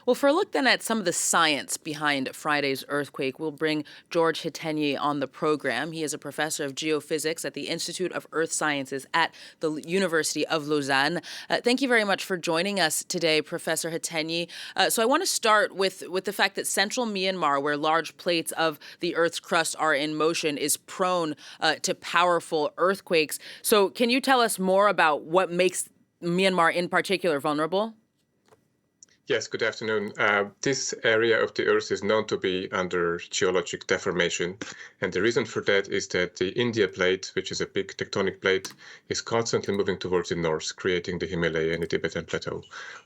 Well, for a look then at some of the science behind Friday's earthquake, we'll bring Gyorgy Hetenyi on the program. He is a professor of geophysics at the Institute of Earth Sciences at the University of Lausanne. Thank you very much for joining us today, Professor Hetenyi. So I want to start with the fact that central Myanmar, where large plates of the Earth's crust are in motion, is prone to powerful earthquakes. So can you tell us more about what makes Myanmar in particular vulnerable? Yes, good afternoon. This area of the Earth is known to be under geologic deformation. And the reason for that is that the India plate, which is a big tectonic plate, is constantly moving towards the north, creating the Himalaya and the Tibetan Plateau.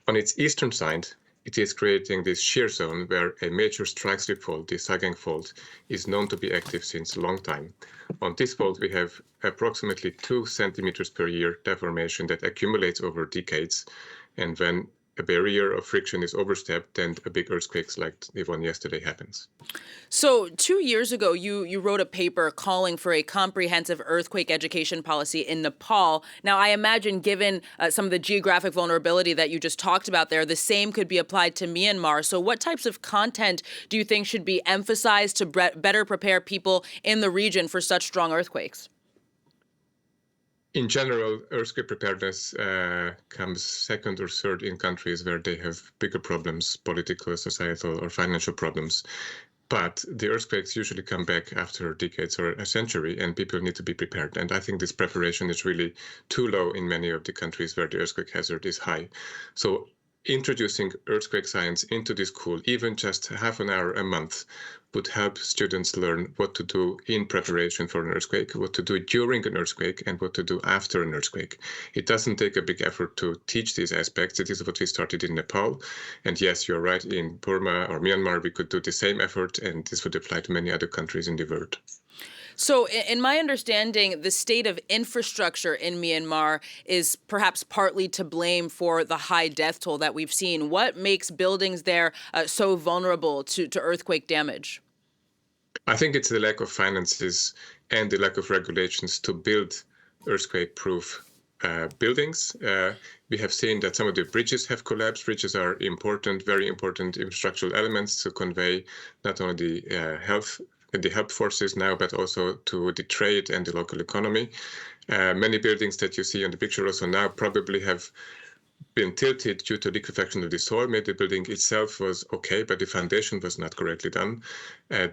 On its eastern side, it is creating this shear zone where a major strike slip fault, the Sagang fault, is known to be active since a long time. On this fault, we have approximately 2 centimeters per year deformation that accumulates over decades. And when a barrier of friction is overstepped, then a big earthquake like the one yesterday happens. So 2 years ago, you wrote a paper calling for a comprehensive earthquake education policy in Nepal. Now, I imagine, given some of the geographic vulnerability that you just talked about there, the same could be applied to Myanmar. So what types of content do you think should be emphasized to better prepare people in the region for such strong earthquakes? In general, earthquake preparedness comes second or third in countries where they have bigger problems, political, societal, or financial problems. But the earthquakes usually come back after decades or a century, and people need to be prepared. And I think this preparation is really too low in many of the countries where the earthquake hazard is high. So introducing earthquake science into the school, even just half an hour a month, would help students learn what to do in preparation for an earthquake, what to do during an earthquake, and what to do after an earthquake. It doesn't take a big effort to teach these aspects. It is what we started in Nepal. And yes, you're right, in Burma or Myanmar, we could do the same effort, and this would apply to many other countries in the world. So, in my understanding, the state of infrastructure in Myanmar is perhaps partly to blame for the high death toll that we've seen. What makes buildings there so vulnerable to earthquake damage? I think it's the lack of finances and the lack of regulations to build earthquake-proof buildings. We have seen that some of the bridges have collapsed. Bridges are important, very important infrastructural elements to convey not only the help forces now, but also to the trade and the local economy. Many buildings that you see on the picture also now probably have been tilted due to liquefaction of the soil. Maybe the building itself was okay, but the foundation was not correctly done.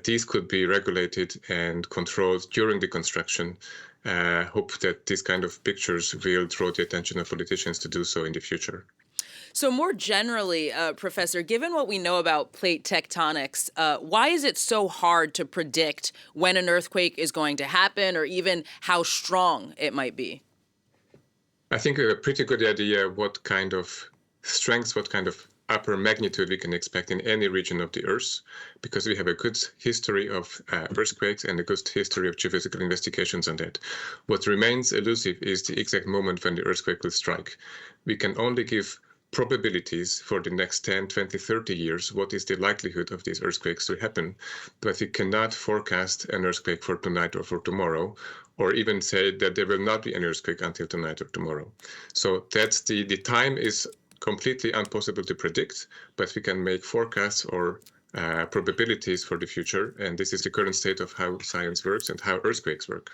These could be regulated and controlled during the construction. Hope that these kind of pictures will draw the attention of politicians to do so in the future. So more generally, Professor, given what we know about plate tectonics, why is it so hard to predict when an earthquake is going to happen or even how strong it might be? I think we have a pretty good idea what kind of strength, what kind of upper magnitude we can expect in any region of the Earth, because we have a good history of earthquakes and a good history of geophysical investigations on that. What remains elusive is the exact moment when the earthquake will strike. We can only give probabilities for the next 10, 20, 30 years, what is the likelihood of these earthquakes to happen, but we cannot forecast an earthquake for tonight or for tomorrow, or even say that there will not be an earthquake until tonight or tomorrow. So that's the time is completely impossible to predict, but we can make forecasts or probabilities for the future, and this is the current state of how science works and how earthquakes work.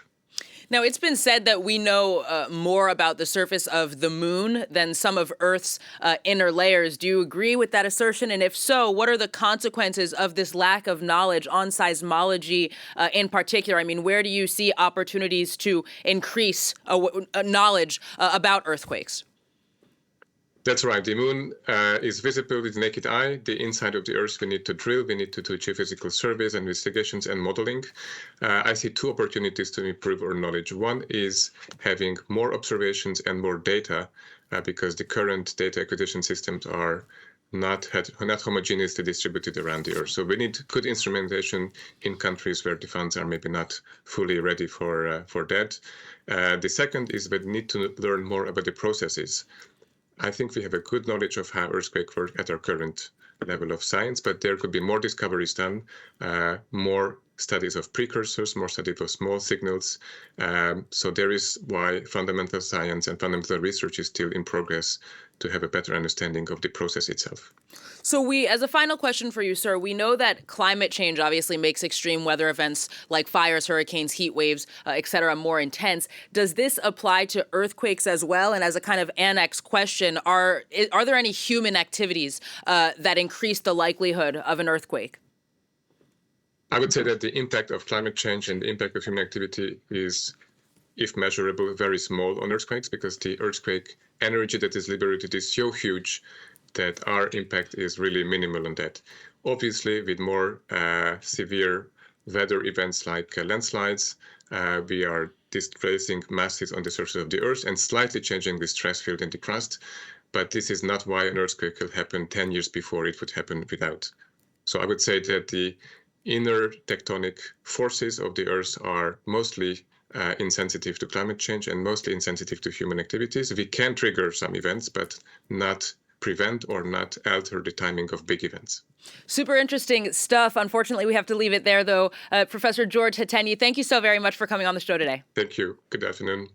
Now, it's been said that we know more about the surface of the moon than some of Earth's inner layers. Do you agree with that assertion? And if so, what are the consequences of this lack of knowledge on seismology in particular? I mean, where do you see opportunities to increase knowledge about earthquakes? That's right. The moon is visible with the naked eye. The inside of the Earth we need to drill. We need to do geophysical surveys, investigations, and modeling. I see two opportunities to improve our knowledge. One is having more observations and more data, because the current data acquisition systems are not homogeneously distributed around the Earth. So we need good instrumentation in countries where the funds are maybe not fully ready for that. The second is we need to learn more about the processes. I think we have a good knowledge of how earthquakes work at our current level of science, but there could be more discoveries done, more studies of precursors, more studies of small signals. So there is why fundamental science and fundamental research is still in progress to have a better understanding of the process itself. So as a final question for you, sir, we know that climate change obviously makes extreme weather events like fires, hurricanes, heat waves, et cetera, more intense. Does this apply to earthquakes as well? And as a kind of annex question, are there any human activities that increase the likelihood of an earthquake? I would say that the impact of climate change and the impact of human activity is, if measurable, very small on earthquakes, because the earthquake energy that is liberated is so huge that our impact is really minimal on that. Obviously, with more severe weather events like landslides, we are displacing masses on the surface of the Earth and slightly changing the stress field in the crust. But this is not why an earthquake will happen 10 years before it would happen without. So I would say that the inner tectonic forces of the Earth are mostly insensitive to climate change and mostly insensitive to human activities. We can trigger some events, but not prevent or not alter the timing of big events. Super interesting stuff. Unfortunately, we have to leave it there, though. Professor Gyorgy Hetenyi, thank you so very much for coming on the show today. Thank you. Good afternoon.